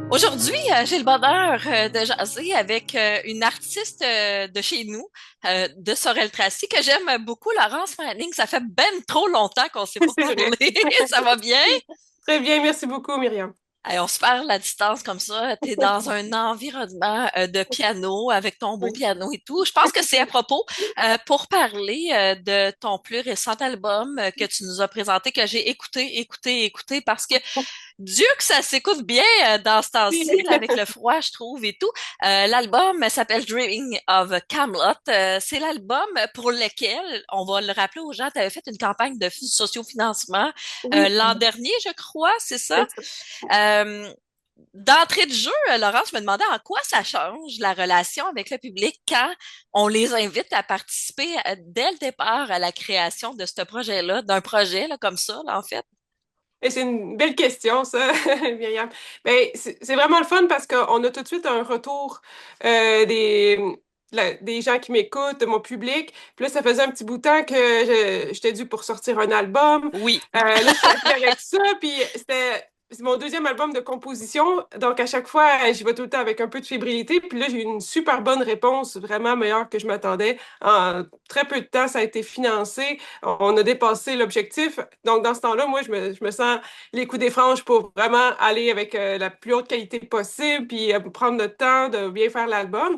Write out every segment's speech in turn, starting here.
Aujourd'hui, j'ai le bonheur de jaser avec une artiste de chez nous, de Sorel-Tracy, que j'aime beaucoup, Laurence Fanning. Ça fait ben trop longtemps qu'on ne s'est pas C'est vrai. parlé. Ça va bien? Très bien, merci beaucoup, Myriam. Hey, on se parle à distance comme ça. Tu es dans un environnement de piano avec ton beau Oui. piano et tout. Je pense que c'est à propos pour parler de ton plus récent album que tu nous as présenté, que j'ai écouté parce que Dieu que ça s'écoute bien dans ce temps-ci, là, avec le froid, je trouve, et tout. L'album s'appelle Dreaming of Camelot. C'est l'album pour lequel, on va le rappeler aux gens, tu avais fait une campagne de sociofinancement Oui, l'an dernier, je crois, c'est ça? c'est ça. Euh, D'entrée de jeu, Laurence me demandait en quoi ça change la relation avec le public quand on les invite à participer dès le départ à la création de ce projet-là, d'un projet là, comme ça, là, en fait. Et c'est une belle question, ça, Myriam. Ben, c'est vraiment le fun parce qu'on a tout de suite un retour des, des gens qui m'écoutent, de mon public. Puis là, ça faisait un petit bout de temps que j'étais due pour sortir un album. Oui. Là, je suis arrivée avec ça, puis c'est mon deuxième album de composition. Donc, à chaque fois, j'y vais tout le temps avec un peu de fébrilité. Puis là, j'ai eu une super bonne réponse, vraiment meilleure que je m'attendais. En très peu de temps, ça a été financé. On a dépassé l'objectif. Donc, dans ce temps-là, moi, je me sens les coups des franges pour vraiment aller avec la plus haute qualité possible, puis prendre notre temps de bien faire l'album.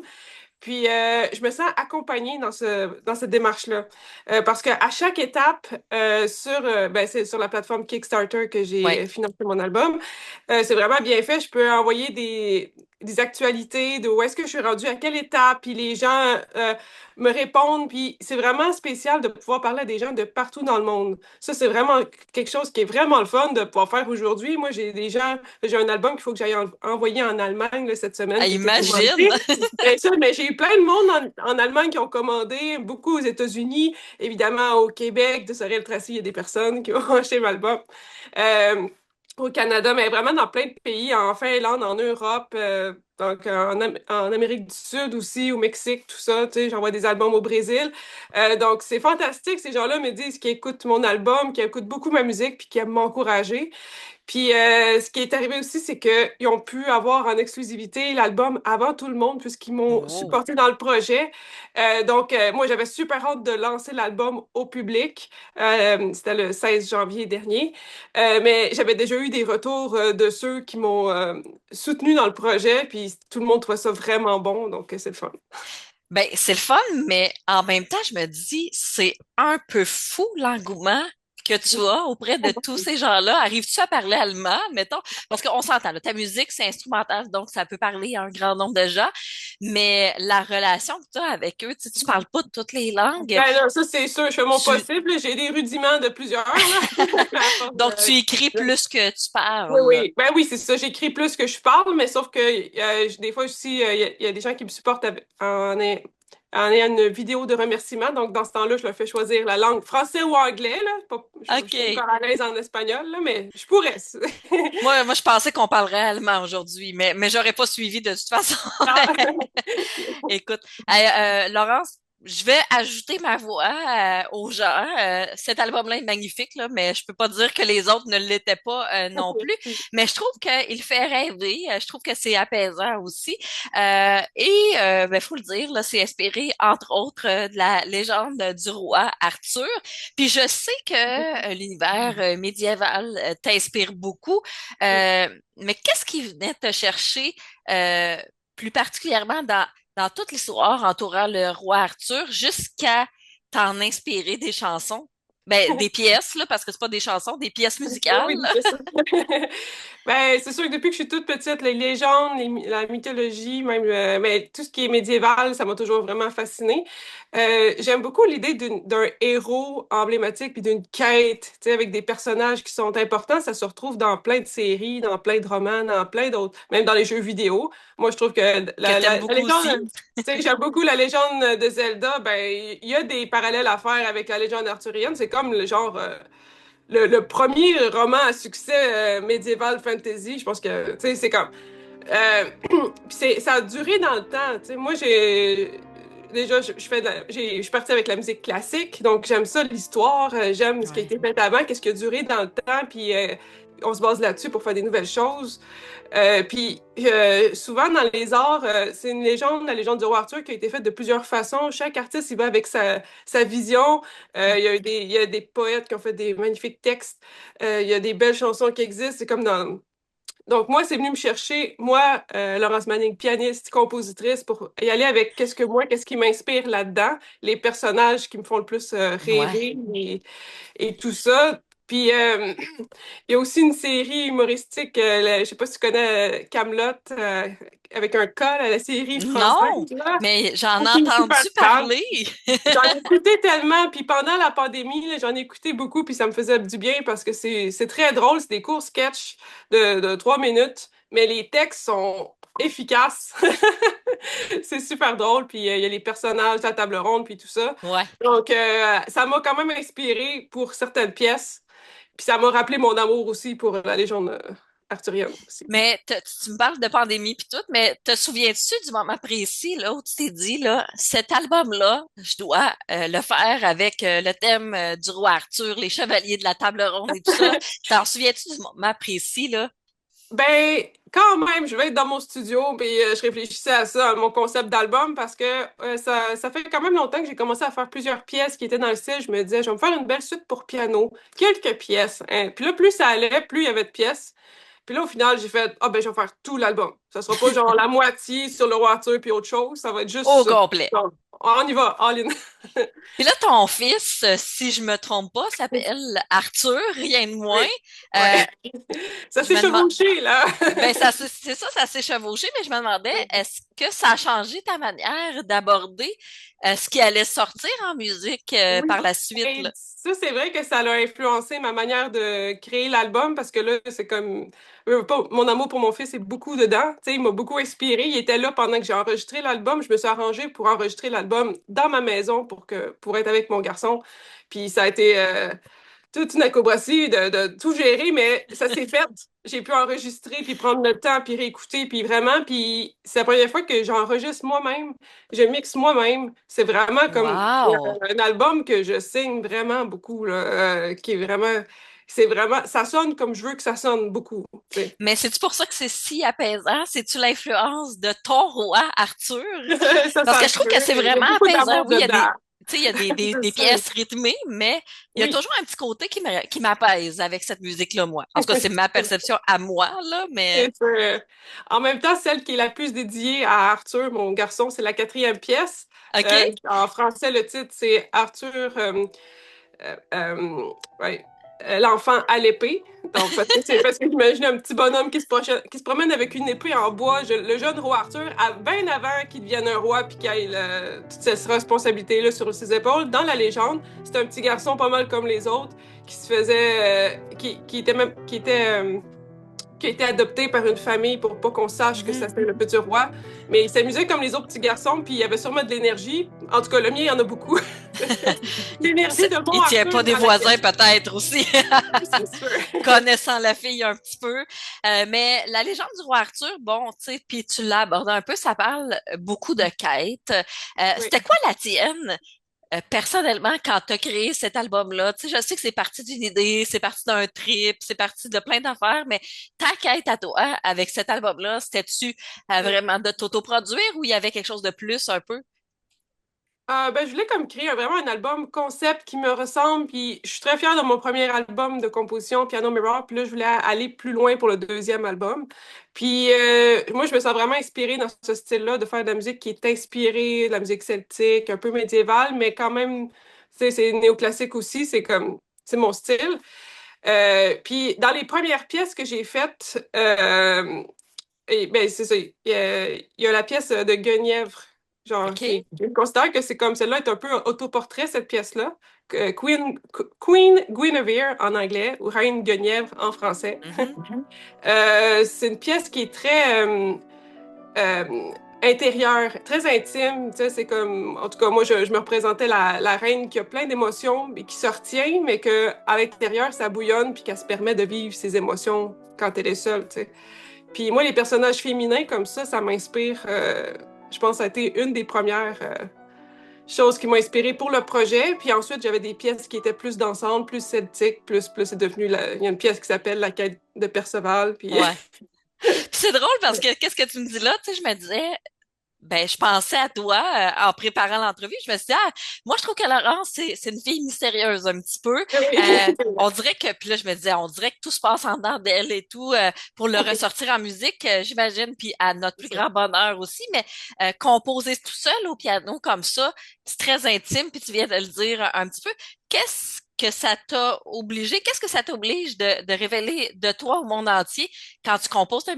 Puis, je me sens accompagnée dans cette démarche-là. Parce qu'à chaque étape, ben, c'est sur la plateforme Kickstarter que Ouais. j'ai financé mon album, c'est vraiment bien fait. Je peux envoyer des actualités de où est-ce que je suis rendue, à quelle étape, puis les gens me répondent. Puis, c'est vraiment spécial de pouvoir parler à des gens de partout dans le monde. Ça, c'est vraiment quelque chose qui est vraiment le fun de pouvoir faire aujourd'hui. Moi, j'ai un album qu'il faut que j'aille envoyer en Allemagne là, cette semaine Ah, qui a été imagine! commandé. Bien sûr, mais j'ai eu plein de monde en Allemagne qui ont commandé, beaucoup aux États-Unis, évidemment au Québec, de Sorel-Tracy, il y a des personnes qui ont acheté l'album. Euh, Au Canada, mais vraiment dans plein de pays, en Finlande, en Europe, donc en Amérique du Sud aussi, au Mexique, tout ça, tu sais, j'envoie des albums au Brésil. Donc c'est fantastique, ces gens-là me disent qu'ils écoutent mon album, qu'ils écoutent beaucoup ma musique, puis qu'ils aiment m'encourager. Puis ce qui est arrivé aussi, c'est qu'ils ont pu avoir en exclusivité l'album avant tout le monde, puisqu'ils m'ont Oh. supporté dans le projet. Moi, j'avais super hâte de lancer l'album au public. C'était le 16 janvier dernier. Mais j'avais déjà eu des retours de ceux qui m'ont soutenu dans le projet, puis tout le monde trouvait ça vraiment bon, donc c'est le fun. Ben, c'est le fun, mais en même temps, je me dis, c'est un peu fou l'engouement que tu as auprès de tous ces gens-là. Arrives-tu à parler allemand, mettons? Parce qu'on s'entend, là, ta musique, c'est instrumental, donc ça peut parler à un grand nombre de gens, mais la relation que tu as avec eux, tu sais, tu parles pas toutes les langues. Ben non, ça c'est sûr, je fais mon Tu, possible. J'ai des rudiments de plusieurs, là. À force donc, tu écris de- plus que tu Oui, parles. oui. Ben oui, c'est ça. J'écris plus que je parle, mais sauf que des fois aussi, il y a des gens qui me supportent en ayant une vidéo de remerciement. Donc, dans ce temps-là, je leur fais choisir la langue français ou anglais, là. Je suis pas OK. encore à l'aise en espagnol, là, mais je pourrais. Moi, je pensais qu'on parlerait allemand aujourd'hui, mais j'aurais pas suivi de toute façon. Ah. Écoute, Laurence, je vais ajouter ma voix aux gens. Cet album-là est magnifique, là, mais je peux pas dire que les autres ne l'étaient pas non plus. Mais je trouve qu'il fait rêver. Je trouve que c'est apaisant aussi. Ben, faut le dire, là, c'est inspiré entre autres de la légende du roi Arthur. Puis je sais que l'univers médiéval t'inspire beaucoup. Mais qu'est-ce qui venait te chercher plus particulièrement dans toute l'histoire entourant le roi Arthur jusqu'à t'en inspirer des chansons? Ben, des pièces, là, parce que c'est pas des chansons, des pièces Oui, musicales. oui, c'est ça. Ben, c'est sûr que depuis que je suis toute petite, les légendes, la mythologie, même ben, tout ce qui est médiéval, ça m'a toujours vraiment fascinée. J'aime beaucoup l'idée d'un héros emblématique puis d'une quête, tu sais, avec des personnages qui sont importants. Ça se retrouve dans plein de séries, dans plein de romans, dans plein d'autres, même dans les jeux vidéo. Moi, je trouve que Que t'aimes la beaucoup aussi. légende, tu sais, j'aime beaucoup la légende de Zelda. Ben, il y a des parallèles à faire avec la légende arthurienne. C'est comme le genre. le premier roman à succès médiéval fantasy. Je pense que, tu sais, c'est comme... ça a duré dans le temps. Tu sais, moi, déjà, je fais je suis partie avec la musique classique, donc j'aime ça, l'histoire, j'aime ce qui a Ouais. été fait avant, qu'est-ce qui a duré dans le temps, puis on se base là-dessus pour faire des nouvelles choses. Puis souvent dans les arts, c'est une légende, la légende du roi Arthur, qui a été faite de plusieurs façons. Chaque artiste, il va avec sa vision. Il y a des poètes qui ont fait des magnifiques textes. Il y a des belles chansons qui existent. C'est comme dans donc, moi, c'est venu me chercher, moi, Laurence Manning, pianiste, compositrice, pour y aller avec qu'est-ce qui m'inspire là-dedans, les personnages qui me font le plus Ouais. rêver et tout ça. Puis, il y a aussi une série humoristique, je sais pas si tu connais Camelot, avec un K, là, la série française, Non, là. mais j'en ai C'est super entendu calme. parler. J'en ai écouté tellement, puis pendant la pandémie, là, j'en ai écouté beaucoup, puis ça me faisait du bien parce que c'est très drôle, c'est des courts sketchs de 3 minutes, mais les textes sont efficaces. C'est super drôle, puis il y a les personnages, la table ronde, puis tout ça. Ouais. Donc, ça m'a quand même inspiré pour certaines pièces, puis ça m'a rappelé mon amour aussi pour la légende arthurienne aussi. Mais tu me parles de pandémie puis tout, mais te souviens-tu du moment précis là où tu t'es dit là, cet album-là, je dois le faire avec le thème du roi Arthur, les chevaliers de la table ronde et tout ça. T'en souviens-tu du moment précis là? Ben, quand même, je vais être dans mon studio, puis je réfléchissais à ça, à mon concept d'album, parce que ça fait quand même longtemps que j'ai commencé à faire plusieurs pièces qui étaient dans le style. Je me disais, je vais me faire une belle suite pour piano, quelques pièces, hein. Puis là, plus ça allait, plus il y avait de pièces. Puis là, au final, j'ai fait, ah ben, je vais faire tout l'album. Ça sera pas genre la moitié sur le Arthur puis autre chose, ça va être juste Au ça. complet. Donc, on y va, all in. Puis là, ton fils, si je me trompe pas, s'appelle Arthur, rien de moins. Oui, Euh, ouais. Ça je s'est me demande, chevauché, là. ben c'est ça, ça s'est chevauché, mais je me demandais, est-ce que ça a changé ta manière d'aborder ce qui allait sortir en musique Oui, par la suite, et là? ça, c'est vrai que ça a influencé ma manière de créer l'album parce que là, c'est comme. Mon amour pour mon fils est beaucoup dedans. Tu sais, il m'a beaucoup inspiré. Il était là pendant que j'ai enregistré l'album. Je me suis arrangée pour enregistrer l'album dans ma maison pour être avec mon garçon. Puis ça a été toute une acrobatie de tout gérer, mais ça s'est fait. J'ai pu enregistrer, puis prendre le temps, puis réécouter, puis vraiment, puis c'est la première fois que j'enregistre moi-même, je mixe moi-même. C'est vraiment comme Wow! un album que je signe vraiment beaucoup, là, qui est vraiment, c'est vraiment, ça sonne comme je veux que ça sonne beaucoup, tu sais. Mais c'est-tu pour ça que c'est si apaisant? C'est-tu l'influence de ton roi, Arthur? Parce Ça que se je trouve peut. que c'est Il y a vraiment beaucoup apaisant. d'amour Oui, il y a dedans, tu sais, il y a c'est des sûr. pièces rythmées, mais il y a Oui. toujours un petit côté qui m'apaise avec cette musique-là, moi. En tout cas, c'est ma perception à moi, là, mais Et, en même temps, celle qui est la plus dédiée à Arthur, mon garçon, c'est la quatrième pièce. OK? En français, le titre, c'est Arthur, ouais, l'enfant à l'épée. Donc, parce que c'est parce que j'imagine un petit bonhomme qui se promène avec une épée en bois. Le jeune roi Arthur, bien avant qu'il devienne un roi puis qu'il ait toute cette responsabilité-là sur ses épaules, dans la légende, c'est un petit garçon pas mal comme les autres qui se faisait, qui était même, qui a été adopté par une famille pour pas qu'on sache que Mhm. c'était le petit roi. Mais il s'amusait comme les autres petits garçons, puis il y avait sûrement de l'énergie. En tout cas, le mien, il y en a beaucoup. L'énergie de mon Il tient pas Arthur des dans la voisins, pièce, peut-être aussi. c'est sûr. Connaissant la fille un petit peu. Mais la légende du roi Arthur, bon, tu sais, puis tu l'as abordé un peu, ça parle beaucoup de quêtes. Oui. C'était quoi la tienne, personnellement, quand tu as créé cet album-là? Tu sais, je sais que c'est parti d'une idée, c'est parti d'un trip, c'est parti de plein d'affaires, mais ta quête à toi avec cet album-là, c'était-tu vraiment de t'autoproduire ou il y avait quelque chose de plus un peu? Ben, je voulais comme créer vraiment un album concept qui me ressemble, puis je suis très fière de mon premier album de composition, Piano Mirror, puis là, je voulais aller plus loin pour le deuxième album. Puis moi, je me sens vraiment inspirée dans ce style-là, de faire de la musique qui est inspirée, de la musique celtique, un peu médiévale, mais quand même, tu sais, c'est néoclassique aussi, c'est mon style. Puis dans les premières pièces que j'ai faites, ben, c'est ça. Il y a la pièce de Guenièvre, genre, OK? je considère que c'est comme celle-là est un peu un autoportrait, cette pièce-là. Queen Guinevere en anglais ou Reine Guenièvre en français. Mhm. C'est une pièce qui est très euh, intérieur, très intime. Tu sais, c'est comme, en tout cas, moi, je me représentais la reine qui a plein d'émotions et qui se retient, mais que à l'intérieur, ça bouillonne puis qu'elle se permet de vivre ses émotions quand elle est seule, tu sais. Puis moi, les personnages féminins comme ça m'inspire. Je pense que ça a été une des premières choses qui m'ont inspiré pour le projet. Puis ensuite, j'avais des pièces qui étaient plus dansantes, plus celtiques, plus c'est devenu il y a une pièce qui s'appelle La quête de Perceval. Puis Ouais. Puis c'est drôle parce que qu'est-ce que tu me dis là, tu sais, je me disais, ben, je pensais à toi en préparant l'entrevue. Je me suis dit, ah, moi, je trouve que Laurence, c'est une fille mystérieuse un petit peu. On dirait que, puis là, je me disais, on dirait que tout se passe en dedans d'elle et tout pour le ressortir en musique, j'imagine, puis à notre plus grand bonheur aussi. Mais composer tout seul au piano comme ça, c'est très intime, puis tu viens de le dire un petit peu. Qu'est-ce que ça t'a obligé, qu'est-ce que ça t'oblige de révéler de toi au monde entier quand tu composes ta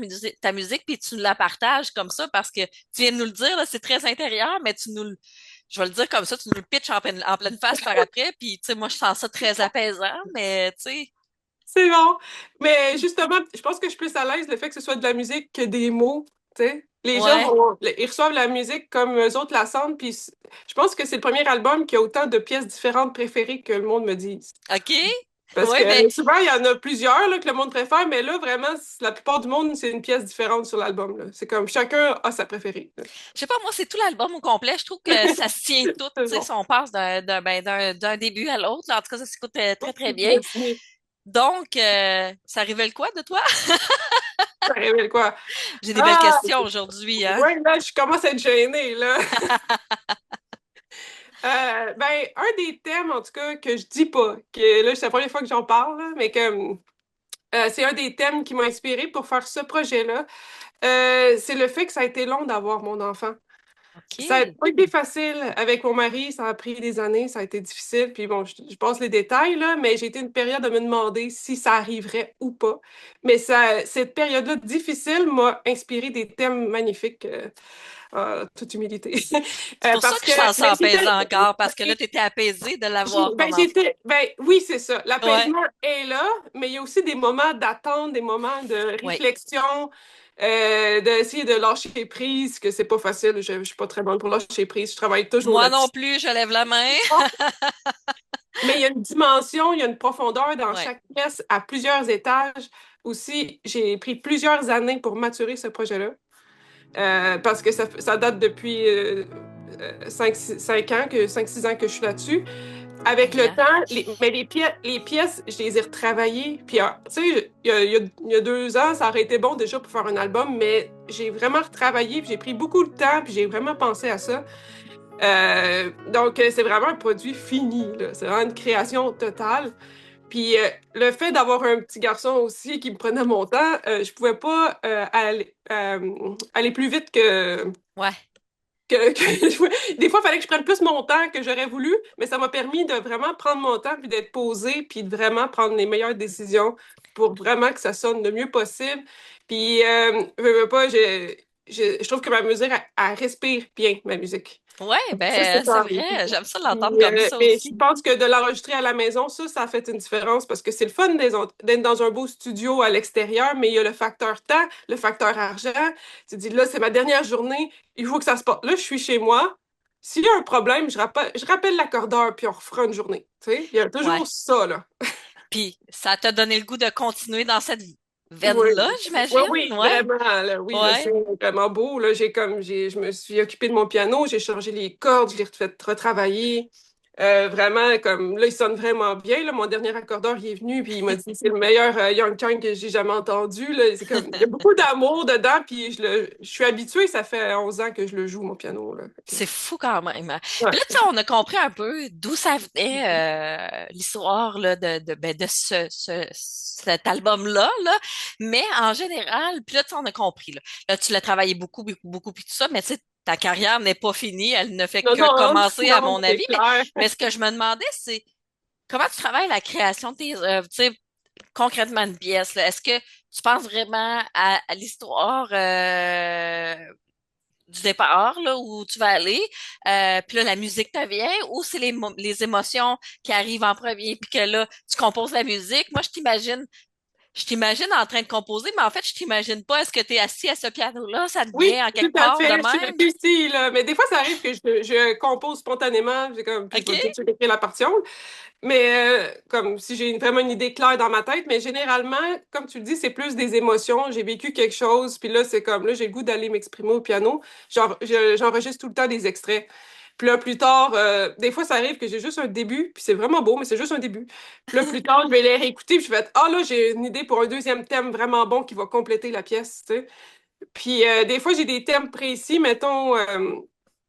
musique puis tu nous la partages comme ça parce que tu viens de nous le dire, là, c'est très intérieur, mais je vais le dire comme ça, tu nous le pitches en pleine face par après, puis tu sais, moi, je sens ça très apaisant, mais tu sais, c'est bon. Mais justement, je pense que je suis plus à l'aise le fait que ce soit de la musique que des mots, tu sais. Les gens ouais, ils reçoivent la musique comme eux autres la sentent, puis je pense que c'est le premier album qui a autant de pièces différentes préférées que le monde me dise. OK, Parce ouais, ben, que souvent, il y en a plusieurs là, que le monde préfère, mais là, vraiment, la plupart du monde, c'est une pièce différente sur l'album, là. C'est comme chacun a sa préférée, là. je sais pas, moi, c'est tout l'album au complet, je trouve que ça se tient tout, C'est tu sais, bon. si on passe d'un début à l'autre, là, en tout cas, ça s'écoute très, très bien. Merci. Donc, ça révèle quoi de toi? Ça révèle quoi? J'ai des belles Ah, questions aujourd'hui, hein? ouais, là, je commence à être gênée, là. Ben, un des thèmes, en tout cas, que je dis pas, que là, c'est la première fois que j'en parle, là, mais que c'est un des thèmes qui m'a inspiré pour faire ce projet-là. C'est le fait que ça a été long d'avoir mon enfant. Ça n'a OK. pas été facile avec mon mari, ça a pris des années, ça a été difficile. Puis bon, je passe les détails, là, mais j'ai été une période de me demander si ça arriverait ou pas. Mais cette période-là difficile m'a inspiré des thèmes magnifiques, en toute humilité. C'est pour ça Parce que je que sens ça ben, apaisant encore, parce que là, tu étais apaisée de l'avoir, ton enfant. oui, c'est ça. Ouais, L'apaisement est là, mais il y a aussi des moments d'attente, des moments de ouais. réflexion, d'essayer de lâcher prise, que c'est pas facile. Je suis pas très bonne pour lâcher prise. Je travaille toujours Moi non là-dessus. plus, je lève la main. Mais il y a une dimension, il y a une profondeur dans Ouais. chaque pièce à plusieurs étages. Aussi, j'ai pris plusieurs années pour maturer ce projet-là. Parce que ça date depuis 5 ans, 5-6 ans que je suis là-dessus. Avec Oui, le hein? temps, mais les pièces, je les ai retravaillées. Puis, tu sais, il y a 2 ans, ça aurait été bon déjà pour faire un album, mais j'ai vraiment retravaillé, puis j'ai pris beaucoup de temps, puis j'ai vraiment pensé à ça. Donc, c'est vraiment un produit fini, là. C'est vraiment une création totale. Puis, le fait d'avoir un petit garçon aussi qui me prenait mon temps, je pouvais pas aller plus vite Ouais. des fois, il fallait que je prenne plus mon temps que j'aurais voulu, mais ça m'a permis de vraiment prendre mon temps, puis d'être posée, puis de vraiment prendre les meilleures décisions pour vraiment que ça sonne le mieux possible. Puis, veux pas, je trouve que ma musique, elle respire bien, ma musique. Ouais, Ça, c'est ben, c'est tant mieux. vrai. J'aime ça Puis, l'entendre comme ça mais je aussi. pense que de l'enregistrer à la maison, ça a fait une différence parce que c'est le fun d'être dans un beau studio à l'extérieur, mais il y a le facteur temps, le facteur argent. Tu dis, là, c'est ma dernière journée, il faut que ça se passe. Là, je suis chez moi. S'il y a un problème, je rappelle l'accordeur, puis on refera une journée. Tu sais, il y a Ouais. toujours ça, là. Puis, ça t'a donné le goût de continuer dans cette Oui, veine-là, oui, j'imagine? oui, Ouais. vraiment, là, oui, là, Ouais. c'est vraiment beau, là, je me suis occupée de mon piano, j'ai changé les cordes, je l'ai fait retravailler, vraiment, comme, là, il sonne vraiment bien, là, mon dernier accordeur, il est venu, puis il m'a dit, c'est le meilleur Young Chang que j'ai jamais entendu, là, c'est comme, il y a beaucoup d'amour dedans, puis je suis habituée, ça fait 11 ans que je le joue, mon piano, là. C'est fou quand même, hein. Puis Ouais. là, tu sais, on a compris un peu d'où ça venait l'histoire là, de cet album-là, là. Mais en général, puis là, tu sais, on a compris. Là, tu l'as travaillé beaucoup, beaucoup, beaucoup, puis tout ça, mais tu sais, ta carrière n'est pas finie, elle ne fait Non, que non, commencer, à non, mon c'est avis. clair. Mais ce que je me demandais, c'est comment tu travailles la création de tes œuvres? Tu sais, concrètement une pièce, là. Est-ce que tu penses vraiment à l'histoire du départ, là, où tu vas aller, puis là, la musique te vient, ou c'est les émotions qui arrivent en premier, puis que là, tu composes la musique. Moi, je t'imagine, Je t'imagine en train de composer, mais en fait, je t'imagine pas. Est-ce que tu es assis à ce piano-là? Ça te Oui, vient en tout quelque à part de fait. Je suis même? réussie, là. Mais des fois, ça arrive que je compose spontanément, puis je OK? vais tout de suite écrire la partition. Mais comme si j'ai vraiment une idée claire dans ma tête, mais généralement, comme tu le dis, c'est plus des émotions. J'ai vécu quelque chose, puis là, c'est comme là, j'ai le goût d'aller m'exprimer au piano. Genre, j'enregistre tout le temps des extraits. Puis là, plus tard, des fois, ça arrive que j'ai juste un début, puis c'est vraiment beau, mais c'est juste un début. Puis là, plus tard, je vais les réécouter, puis je vais être, ah là, j'ai une idée pour un deuxième thème vraiment bon qui va compléter la pièce, tu sais. Puis des fois, j'ai des thèmes précis, mettons.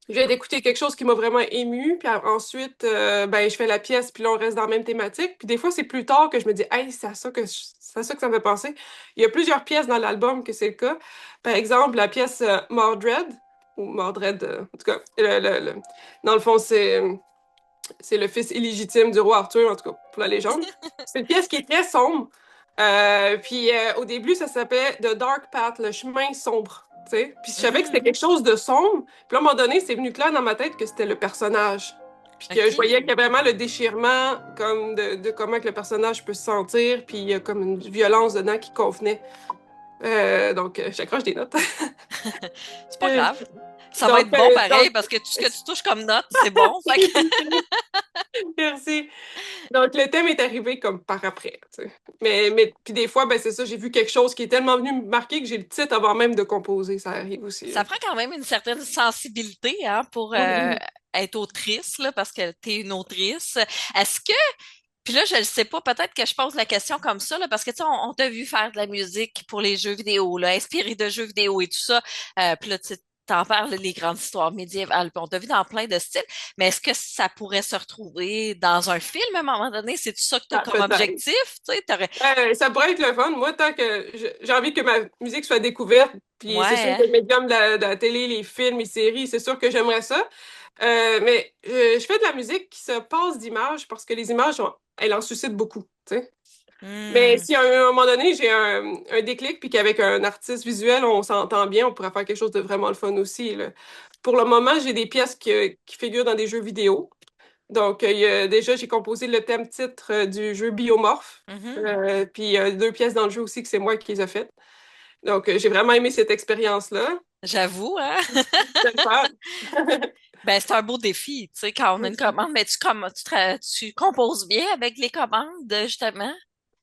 Je viens d'écouter quelque chose qui m'a vraiment ému, puis ensuite, ben, je fais la pièce, puis là, on reste dans la même thématique. Puis des fois, c'est plus tard que je me dis, hey, c'est à ça que, c'est à ça que ça me fait penser. Il y a plusieurs pièces dans l'album que c'est le cas. Par exemple, la pièce Mordred, ou Mordred, en tout cas, dans le fond, c'est le fils illégitime du roi Arthur, en tout cas, pour la légende. C'est une pièce qui est très sombre. Puis au début, ça s'appelait The Dark Path, le chemin sombre. Tu sais. Puis je savais que c'était Hmm, quelque chose de sombre. Puis là, à un moment donné, c'est venu clair dans ma tête que c'était le personnage. Puis que je OK. voyais qu'il y a vraiment le déchirement comme de comment que le personnage peut se sentir. Puis il y a comme une violence dedans qui convenait. Donc, j'accroche des notes. C'est pas grave. Ça va donc, être bon pareil donc, parce que tout ce que tu touches comme note, c'est bon. Fait que merci. Donc, le thème est arrivé comme par après, tu sais. Mais puis des fois, ben c'est ça, j'ai vu quelque chose qui est tellement venu me marquer que j'ai le titre avant même de composer. Ça arrive aussi, là. ça prend quand même une certaine sensibilité hein, pour Mhm. être autrice, là, parce que tu es une autrice. Est-ce que Puis là, je ne sais pas, peut-être que je pose la question comme ça, là, parce que tu sais, on t'a vu faire de la musique pour les jeux vidéo, là, inspiré de jeux vidéo et tout ça. Puis là, tu sais, t'en parles, les grandes histoires médiévales, puis on t'a vu dans plein de styles. Mais est-ce que ça pourrait se retrouver dans un film à un moment donné? C'est ça que tu as Ah, comme peut-être. objectif? Tu sais, Ça pourrait être le fun. Moi, tant que j'ai envie que ma musique soit découverte, puis c'est sûr Ouais, que hein? le médium de la télé, les films, les séries, c'est sûr que j'aimerais ça. Mais je fais de la musique qui se passe d'images parce que les images, elles en suscitent beaucoup, tu sais. Mais Hmm. si à un moment donné, j'ai un déclic, puis qu'avec un artiste visuel, on s'entend bien, on pourrait faire quelque chose de vraiment le fun aussi, là. Pour le moment, j'ai des pièces qui figurent dans des jeux vidéo. Donc, déjà, j'ai composé le thème titre du jeu Biomorph. Mhm. Puis, il y a deux pièces dans le jeu aussi que c'est moi qui les ai faites. Donc, j'ai vraiment aimé cette expérience-là. J'avoue, hein? Je vais le faire. Ben, c'est un beau défi, tu sais, quand on a une commande. Mais tu composes bien avec les commandes, justement?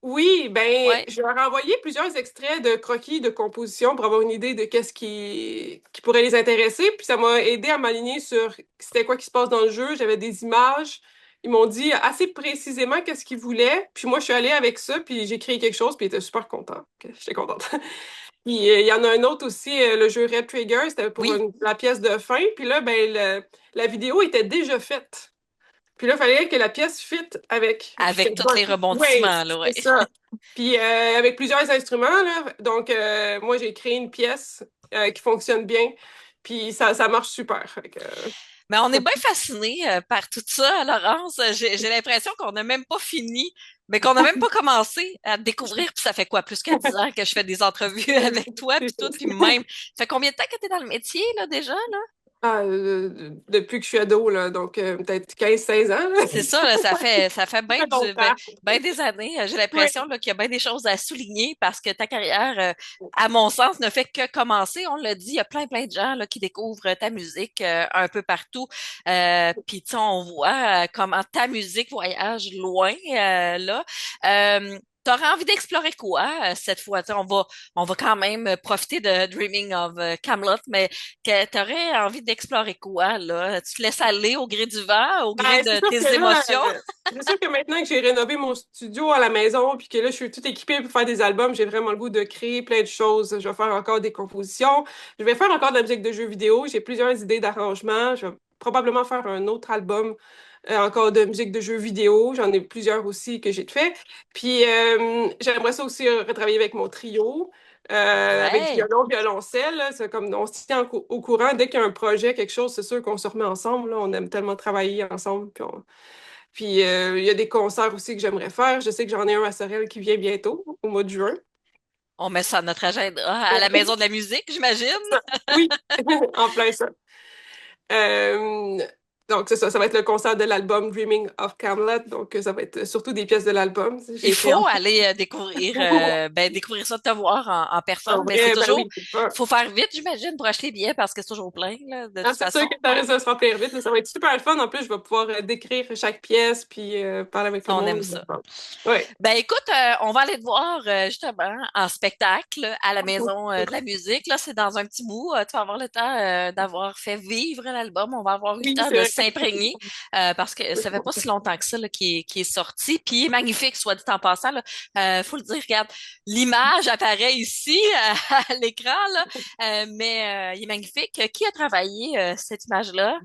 Oui, ben, Ouais. je leur ai envoyé plusieurs extraits de croquis de composition pour avoir une idée de qu'est-ce qui pourrait les intéresser. Puis ça m'a aidé à m'aligner sur c'était quoi qui se passe dans le jeu. J'avais des images. Ils m'ont dit assez précisément qu'est-ce qu'ils voulaient. Puis moi, je suis allée avec ça, puis j'ai créé quelque chose, puis ils étaient super contents. J'étais contente. Puis il y en a un autre aussi, le jeu Red Trigger, c'était pour Oui. la pièce de fin. Puis là, ben, la vidéo était déjà faite. Puis là, il fallait que la pièce fit avec. Puis Avec j'étais tous les ouais, rebondissements, là, ouais. c'est ça. Puis avec plusieurs instruments, là. Donc, moi, j'ai créé une pièce qui fonctionne bien. Puis ça marche super. Fait que, Mais on est bien fascinés par tout ça, Laurence. J'ai l'impression qu'on n'a même pas fini, mais qu'on n'a même pas commencé à te découvrir. Puis ça fait quoi, plus que 10 ans que je fais des entrevues avec toi, puis tout, puis même. Ça fait combien de temps que tu es dans le métier, là, déjà, là? depuis que je suis ado, là, donc peut-être 15 16 ans, là. C'est ça, là, ça fait Ça fait longtemps. ben des années. J'ai Oui. l'impression là, qu'il y a bien des choses à souligner parce que ta carrière, à mon sens, ne fait que commencer. On l'a dit, il y a plein de gens là, qui découvrent ta musique un peu partout. Puis, tu sais, on voit comment ta musique voyage loin, là. T'aurais envie d'explorer quoi cette fois? Tu sais, on va quand même profiter de Dreaming of Camelot, mais t'aurais envie d'explorer quoi, là? Tu te laisses aller au gré du vent, au gré Ben, c'est de sûr que tes là, émotions? c'est sûr que maintenant que j'ai rénové mon studio à la maison, puis que là, je suis tout équipée pour faire des albums, j'ai vraiment le goût de créer plein de choses. Je vais faire encore des compositions. Je vais faire encore de la musique de jeux vidéo. J'ai plusieurs idées d'arrangement. Je vais probablement faire un autre album encore de musique de jeux vidéo. J'en ai plusieurs aussi que j'ai fait. Puis j'aimerais ça aussi retravailler avec mon trio. Avec Ouais. violon, violoncelle, là. C'est comme on se tient au courant. Dès qu'il y a un projet, quelque chose, c'est sûr qu'on se remet ensemble, là. On aime tellement travailler ensemble. Puis, il y a des concerts aussi que j'aimerais faire. Je sais que j'en ai un à Sorel qui vient bientôt, au mois de juin. On met ça à notre agenda, à la Maison de la musique, j'imagine. Oui, en plein ça. Euh, Donc, c'est ça, ça va être le concert de l'album Dreaming of Camelot. Donc, ça va être surtout des pièces de l'album. J'ai Il été en... faut aller découvrir ça, te voir en personne, En mais il faut vrai, ben toujours, oui, c'est ça. faut faire vite, j'imagine, pour acheter les billets parce que c'est toujours plein, là, de Ah, toute c'est sûr façon. que ça risque de se remplir vite, là. Ça va être super le fun. En plus, je vais pouvoir décrire chaque pièce puis parler avec le On aime monde. ça. Ouais. Ben écoute, on va aller te voir justement en spectacle là, à la Maison de la musique. Là, c'est dans un petit bout. Tu vas avoir le temps d'avoir fait vivre l'album. On va avoir eu le Oui, temps c'est de vrai. s'imprégner parce que ça fait pas si longtemps que ça là, qui est sorti. Puis il est magnifique, soit dit en passant. Là. Faut le dire, regarde, l'image apparaît ici à l'écran, là, mais il est magnifique. Qui a travaillé cette image-là?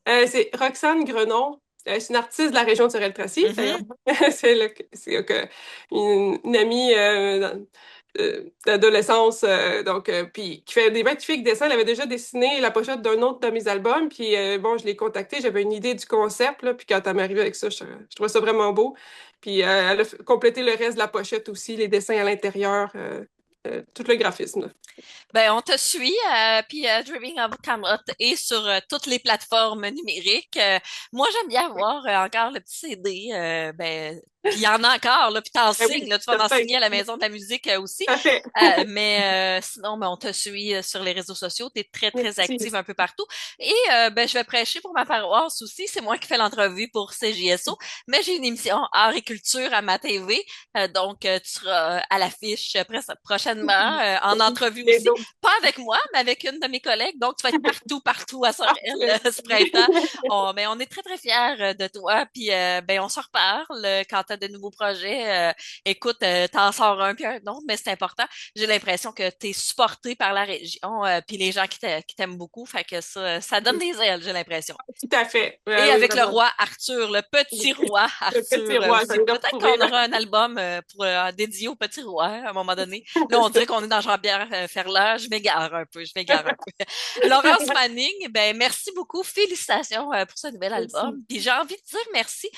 C'est Roxane Grenon. C'est une artiste de la région de Sorel-Tracy, d'ailleurs. Mhm. C'est une amie d'adolescence, puis qui fait des magnifiques dessins. Elle avait déjà dessiné la pochette d'un autre de mes albums, puis bon, je l'ai contactée, j'avais une idée du concept, là, puis quand elle m'est arrivée avec ça, je trouvais ça vraiment beau. Puis elle a complété le reste de la pochette aussi, les dessins à l'intérieur, tout le graphisme, là. Ben, on te suit, puis Dreaming of Camelot est sur toutes les plateformes numériques. Moi, j'aime bien avoir encore le petit CD. Puis il y en a encore, là, puis t'en Ah oui, signes, là, tu vas en certain. signer à la Maison de la musique aussi. Tout à fait. Mais sinon, ben, on te suit sur les réseaux sociaux. Tu es très, très Merci. active un peu partout. Et ben, je vais prêcher pour ma paroisse aussi. C'est moi qui fais l'entrevue pour CJSO, mais j'ai une émission Art et Culture à ma TV. Donc, tu seras à l'affiche prochainement, en entrevue Les aussi. autres. Pas avec moi, mais avec une de mes collègues. Donc, tu vas être partout, partout à Sorel Parfait. ce printemps. Mais on est très, très fiers de toi. Puis, ben, on se reparle quand tu as de nouveaux projets. Écoute, t'en sors un puis un autre, mais c'est important. J'ai l'impression que tu es supporté par la région, puis les gens qui t'aiment beaucoup. Fait que ça donne des ailes, j'ai l'impression. Tout à fait. Et Ouais, oui, avec le vraiment. roi Arthur, le petit roi Le petit Arthur roi, aussi. j'allais le Peut-être retrouver, qu'on là. aura un album dédié au petit roi à un moment donné. Là, on dirait qu'on est dans Jean-Pierre Ferland. Je m'égare un peu, je m'égare un peu. Laurence Manning, ben merci beaucoup. Félicitations pour ce nouvel album. Merci. Puis j'ai envie de dire merci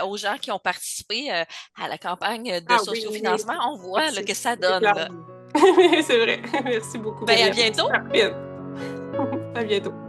aux gens qui ont participé à la campagne de Ah oui, oui. sociofinancement. On voit là, Merci. que ça C'est donne. clair. Là. C'est vrai. Merci beaucoup, Ben à Myriam. C'est bientôt. super bien. À bientôt.